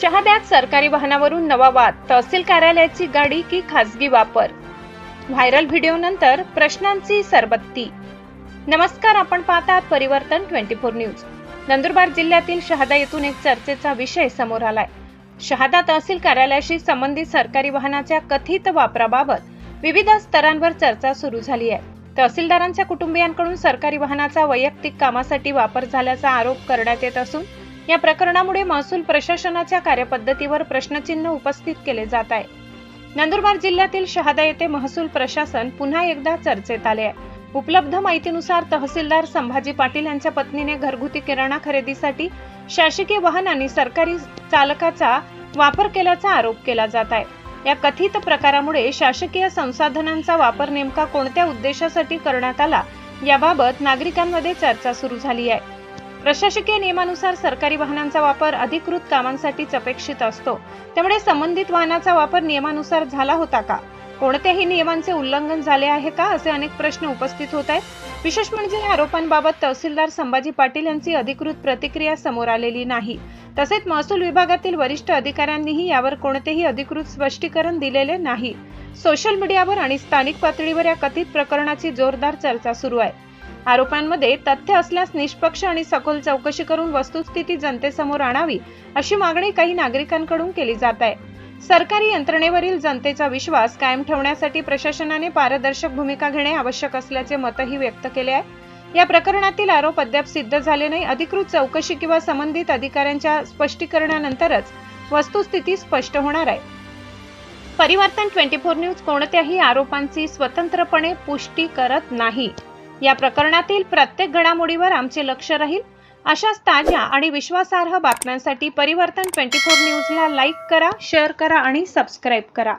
शहाद्यात सरकारी वाहनावरून नवा वाद, तहसील कार्यालयाची गाडी की खासगी वापर? व्हायरल व्हिडिओनंतर प्रश्नांची सरबत्ती. नमस्कार, आपण पाहतात परिवर्तन 24 न्यूज. नंदुरबार जिल्ह्यातील शहादा येथून एक चर्चेचा विषय समोर आलाय. शहादा तहसील कार्यालयाशी संबंधित सरकारी वाहनाच्या कथित वापराबाबत विविध स्तरांवर चर्चा सुरू झाली आहे. तहसीलदारांच्या कुटुंबियांकडून सरकारी वाहनाचा वैयक्तिक कामासाठी वापर झाल्याचा आरोप करण्यात येत असून या प्रकरणामुळे महसूल प्रशासनाच्या कार्यपद्धतीवर प्रश्नचिन्ह उपस्थित केले जात आहे. नंदुरबार जिल्ह्यातील शहादा येथे महसूल प्रशासन पुन्हा एकदा चर्चेत आले आहे. उपलब्ध माहितीनुसार तहसीलदार संभाजी पाटील यांच्या पत्नीने घरगुती किराणा खरेदीसाठी शासकीय वाहन आणि सरकारी चालकाचा वापर केल्याचा आरोप केला जात आहे. या कथित प्रकारामुळे शासकीय संसाधनांचा वापर नेमका कोणत्या उद्देशासाठी करण्यात आला याबाबत नागरिकांमध्ये चर्चा सुरू झाली आहे. प्रशासकीय नियमानुसार सरकारी वाहनांचा वापर अधिकृत कामांसाठीच अपेक्षित असतो, त्यामुळे संबंधित वाहनाचा वापर नियमानुसार झाला होता का, कोणत्याही नियमांचे उल्लंघन झाले आहे का, असे अनेक प्रश्न उपस्थित होत आहेत. विशेष म्हणजे या आरोपांबाबत तहसीलदार संभाजी पाटील यांची अधिकृत प्रतिक्रिया समोर आलेली नाही. तसेच महसूल विभागातील वरिष्ठ अधिकाऱ्यांनीही यावर कोणतेही अधिकृत स्पष्टीकरण दिलेले नाही. सोशल मीडियावर आणि स्थानिक पातळीवर या कथित प्रकरणाची जोरदार चर्चा सुरू आहे. आरोपांमध्ये तथ्य असल्यास निष्पक्ष आणि सखोल चौकशी करून वस्तुस्थिती जनतेसमोर आणावी, अशी मागणी काही नागरिकांकडून केली जात आहे. सरकारी यंत्रणेवरील जनतेचा विश्वास कायम ठेवण्यासाठी प्रशासनाने पारदर्शक भूमिका घेणे आवश्यक असल्याचे मतही व्यक्त केले आहे. या प्रकरणातील आरोप अद्याप सिद्ध झाले नाही. अधिकृत चौकशी किंवा संबंधित अधिकाऱ्यांच्या स्पष्टीकरणानंतरच वस्तुस्थिती स्पष्ट होणार आहे. परिवर्तन 24 न्यूज कोणत्याही आरोपांची स्वतंत्रपणे पुष्टी करत नाही. या प्रकरणातील प्रत्येक घडामोडीवर आमचे लक्ष राहील. अशाच ताज्या आणि विश्वासार्ह बातम्यांसाठी परिवर्तन 24 न्यूजला लाईक करा, शेअर करा आणि सबस्क्राईब करा.